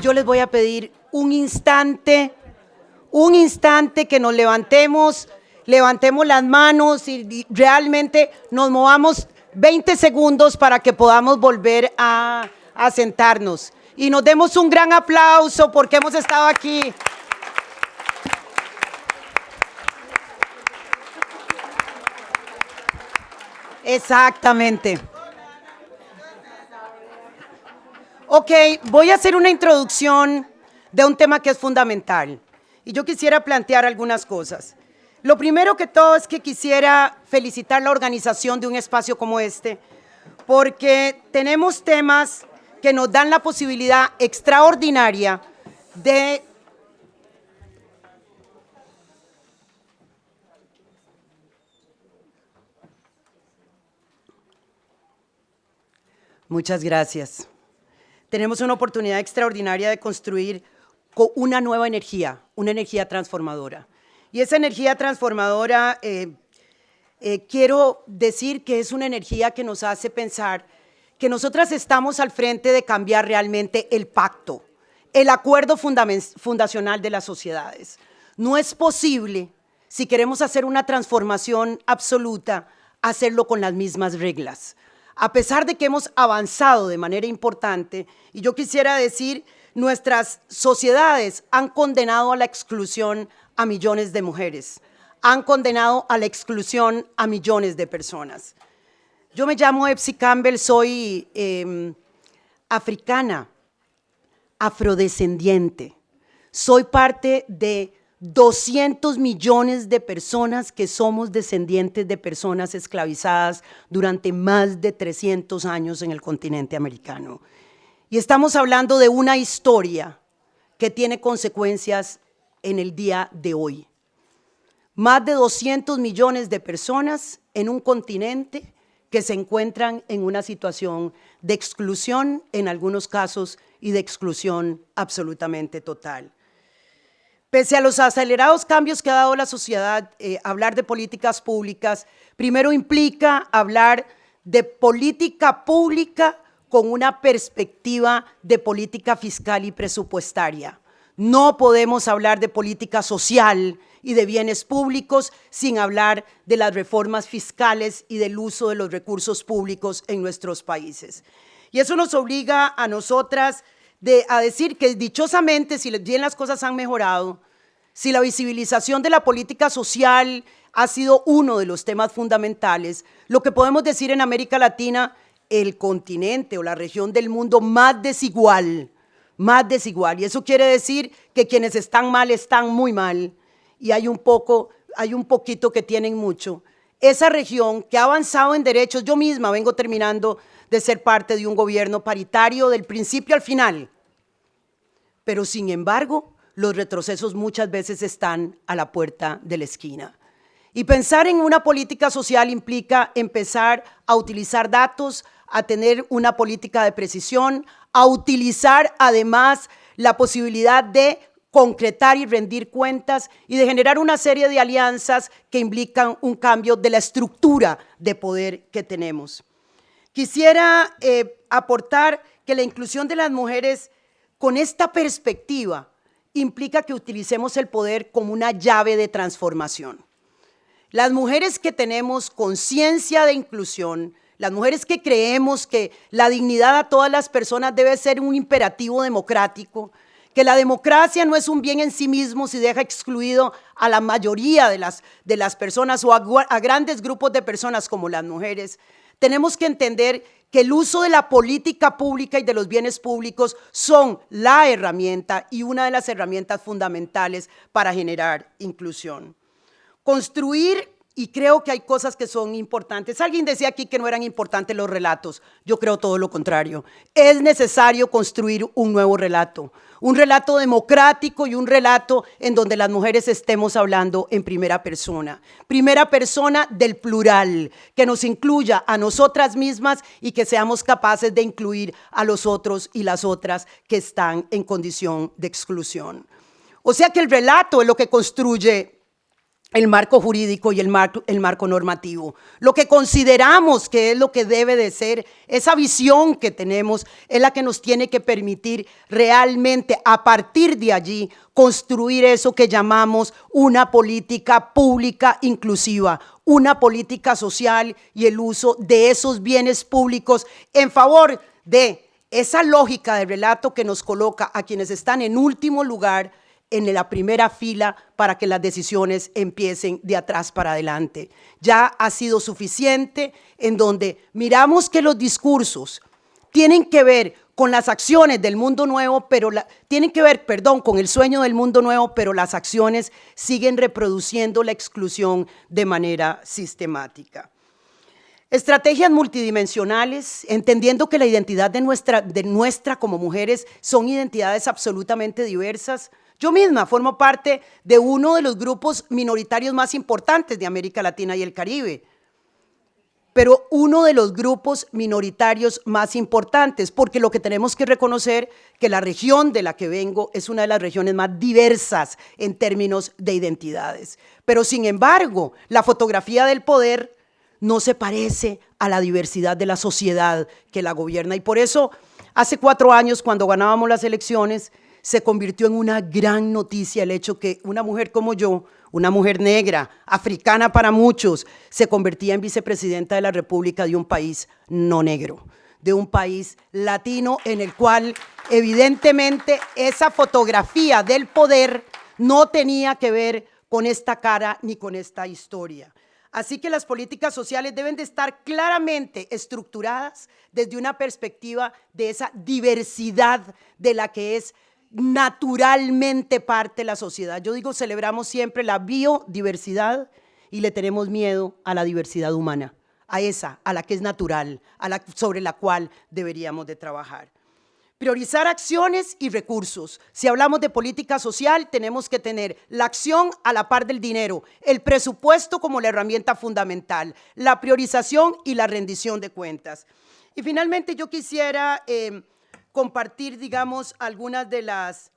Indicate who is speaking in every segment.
Speaker 1: yo les voy a pedir un instante que nos levantemos las manos y realmente nos movamos 20 segundos para que podamos volver a sentarnos. Y nos demos un gran aplauso porque hemos estado aquí. Exactamente. Ok, voy a hacer una introducción de un tema que es fundamental. Y yo quisiera plantear algunas cosas. Lo primero que todo es que quisiera felicitar la organización de un espacio como este, porque tenemos temas que nos dan la posibilidad extraordinaria de Muchas gracias. Tenemos una oportunidad extraordinaria de construir una nueva energía, una energía transformadora. Y esa energía transformadora, quiero decir que es una energía que nos hace pensar que nosotras estamos al frente de cambiar realmente el pacto, el acuerdo fundacional de las sociedades. No es posible, si queremos hacer una transformación absoluta, hacerlo con las mismas reglas. A pesar de que hemos avanzado de manera importante, y yo quisiera decir, nuestras sociedades han condenado a la exclusión a millones de mujeres, han condenado a la exclusión a millones de personas. Yo me llamo Epsi Campbell, soy africana, afrodescendiente, soy parte de 200 millones de personas que somos descendientes de personas esclavizadas durante más de 300 años en el continente americano. Y estamos hablando de una historia que tiene consecuencias en el día de hoy. Más de 200 millones de personas en un continente que se encuentran en una situación de exclusión, en algunos casos, y de exclusión absolutamente total. Pese a los acelerados cambios que ha dado la sociedad, hablar de políticas públicas, primero implica hablar de política pública con una perspectiva de política fiscal y presupuestaria. No podemos hablar de política social y de bienes públicos sin hablar de las reformas fiscales y del uso de los recursos públicos en nuestros países. Y eso nos obliga a nosotras a decir que dichosamente, si bien las cosas han mejorado, si la visibilización de la política social ha sido uno de los temas fundamentales, lo que podemos decir en América Latina, el continente o la región del mundo más desigual. Y eso quiere decir que quienes están mal están muy mal y hay un poquito que tienen mucho. Esa región que ha avanzado en derechos, yo misma vengo terminando de ser parte de un gobierno paritario del principio al final, pero sin embargo, los retrocesos muchas veces están a la puerta de la esquina. Y pensar en una política social implica empezar a utilizar datos, a tener una política de precisión, a utilizar además la posibilidad de concretar y rendir cuentas y de generar una serie de alianzas que implican un cambio de la estructura de poder que tenemos. Quisiera aportar que la inclusión de las mujeres con esta perspectiva implica que utilicemos el poder como una llave de transformación. Las mujeres que tenemos conciencia de inclusión, las mujeres que creemos que la dignidad a todas las personas debe ser un imperativo democrático, que la democracia no es un bien en sí mismo si deja excluido a la mayoría de las personas o a grandes grupos de personas como las mujeres, tenemos que entender que el uso de la política pública y de los bienes públicos son la herramienta y una de las herramientas fundamentales para generar inclusión. Construir, y creo que hay cosas que son importantes. Alguien decía aquí que no eran importantes los relatos. Yo creo todo lo contrario. Es necesario construir un nuevo relato, un relato democrático y un relato en donde las mujeres estemos hablando en primera persona del plural, que nos incluya a nosotras mismas y que seamos capaces de incluir a los otros y las otras que están en condición de exclusión. O sea que el relato es lo que construye el marco jurídico y el marco normativo. Lo que consideramos que es lo que debe de ser, esa visión que tenemos, es la que nos tiene que permitir realmente, a partir de allí, construir eso que llamamos una política pública inclusiva, una política social y el uso de esos bienes públicos en favor de esa lógica de relato que nos coloca a quienes están en último lugar, en la primera fila, para que las decisiones empiecen de atrás para adelante. Ya ha sido suficiente en donde miramos que los discursos tienen que ver con las acciones del mundo nuevo, pero tienen que ver, con el sueño del mundo nuevo, pero las acciones siguen reproduciendo la exclusión de manera sistemática. Estrategias multidimensionales, entendiendo que la identidad de nuestra como mujeres son identidades absolutamente diversas. Yo misma formo parte de uno de los grupos minoritarios más importantes de América Latina y el Caribe, pero uno de los grupos minoritarios más importantes, porque lo que tenemos que reconocer que la región de la que vengo es una de las regiones más diversas en términos de identidades. Pero sin embargo, la fotografía del poder no se parece a la diversidad de la sociedad que la gobierna. Y por eso, hace 4 años, cuando ganábamos las elecciones, se convirtió en una gran noticia el hecho que una mujer como yo, una mujer negra, africana para muchos, se convertía en vicepresidenta de la República de un país no negro, de un país latino en el cual evidentemente esa fotografía del poder no tenía que ver con esta cara ni con esta historia. Así que las políticas sociales deben de estar claramente estructuradas desde una perspectiva de esa diversidad de la que es naturalmente parte de la sociedad. Yo digo, celebramos siempre la biodiversidad y le tenemos miedo a la diversidad humana, a la que es natural, sobre la cual deberíamos de trabajar. Priorizar acciones y recursos. Si hablamos de política social, tenemos que tener la acción a la par del dinero, el presupuesto como la herramienta fundamental, la priorización y la rendición de cuentas. Y finalmente yo quisiera compartir, digamos, algunas de las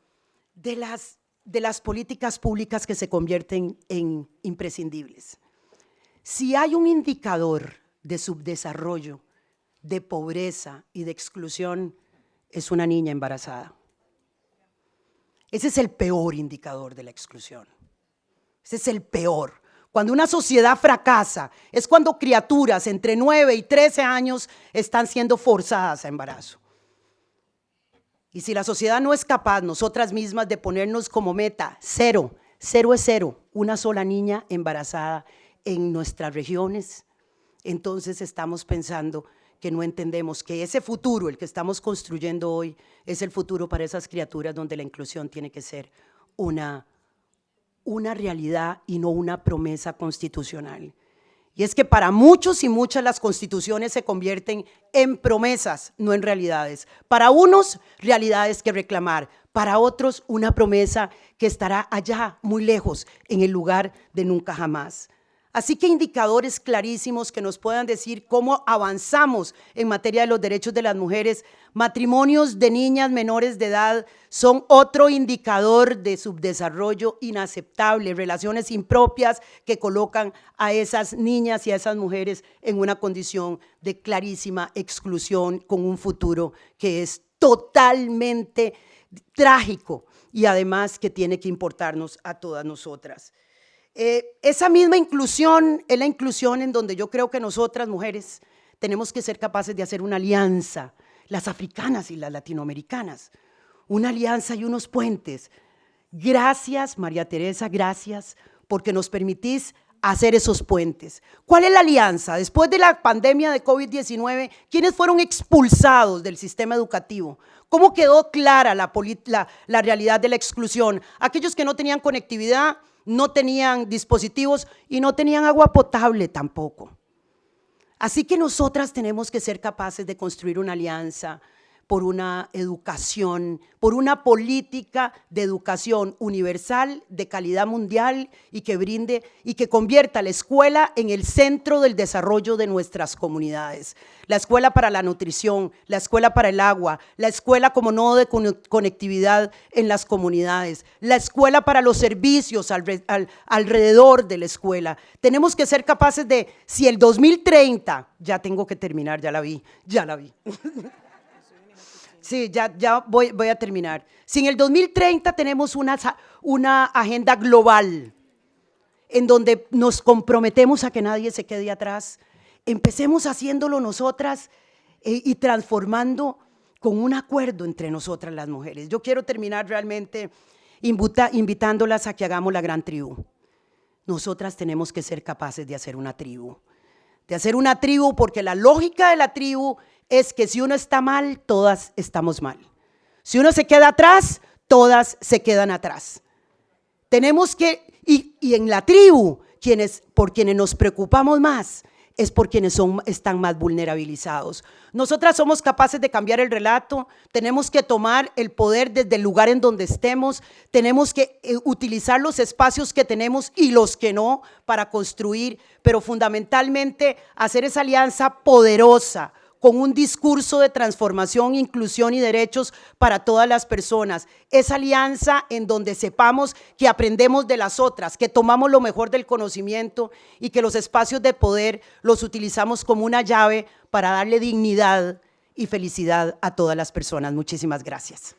Speaker 1: políticas públicas que se convierten en imprescindibles. Si hay un indicador de subdesarrollo, de pobreza y de exclusión, es una niña embarazada. Ese es el peor indicador de la exclusión. Ese es el peor. Cuando una sociedad fracasa, es cuando criaturas entre 9 y 13 años están siendo forzadas a embarazo. Y si la sociedad no es capaz, nosotras mismas, de ponernos como meta cero es cero, una sola niña embarazada en nuestras regiones, entonces estamos pensando que no entendemos que ese futuro, el que estamos construyendo hoy, es el futuro para esas criaturas donde la inclusión tiene que ser una realidad y no una promesa constitucional. Y es que para muchos y muchas las constituciones se convierten en promesas, no en realidades. Para unos, realidades que reclamar. Para otros, una promesa que estará allá, muy lejos, en el lugar de nunca jamás. Así que indicadores clarísimos que nos puedan decir cómo avanzamos en materia de los derechos de las mujeres. Matrimonios de niñas menores de edad son otro indicador de subdesarrollo inaceptable, relaciones impropias que colocan a esas niñas y a esas mujeres en una condición de clarísima exclusión con un futuro que es totalmente trágico y además que tiene que importarnos a todas nosotras. Esa misma inclusión es la inclusión en donde yo creo que nosotras, mujeres, tenemos que ser capaces de hacer una alianza, las africanas y las latinoamericanas, una alianza y unos puentes. Gracias, María Teresa, gracias, porque nos permitís hacer esos puentes. ¿Cuál es la alianza? Después de la pandemia de COVID-19, ¿quiénes fueron expulsados del sistema educativo? ¿Cómo quedó clara la realidad de la exclusión? Aquellos que no tenían conectividad, no tenían dispositivos y no tenían agua potable tampoco. Así que nosotras tenemos que ser capaces de construir una alianza por una educación, por una política de educación universal, de calidad mundial y que brinde y que convierta la escuela en el centro del desarrollo de nuestras comunidades. La escuela para la nutrición, la escuela para el agua, la escuela como nodo de conectividad en las comunidades, la escuela para los servicios alrededor de la escuela. Tenemos que ser capaces de, si el 2030, ya tengo que terminar, ya la vi. Sí, ya voy a terminar. Si en el 2030 tenemos una agenda global en donde nos comprometemos a que nadie se quede atrás, empecemos haciéndolo nosotras y transformando con un acuerdo entre nosotras las mujeres. Yo quiero terminar realmente invitándolas a que hagamos la gran tribu. Nosotras tenemos que ser capaces de hacer una tribu. Porque la lógica de la tribu es que si uno está mal, todas estamos mal. Si uno se queda atrás, todas se quedan atrás. Tenemos que, y en la tribu, por quienes nos preocupamos más, es por quienes están más vulnerabilizados. Nosotras somos capaces de cambiar el relato, tenemos que tomar el poder desde el lugar en donde estemos, tenemos que utilizar los espacios que tenemos y los que no para construir, pero fundamentalmente hacer esa alianza poderosa con un discurso de transformación, inclusión y derechos para todas las personas. Esa alianza en donde sepamos que aprendemos de las otras, que tomamos lo mejor del conocimiento y que los espacios de poder los utilizamos como una llave para darle dignidad y felicidad a todas las personas. Muchísimas gracias.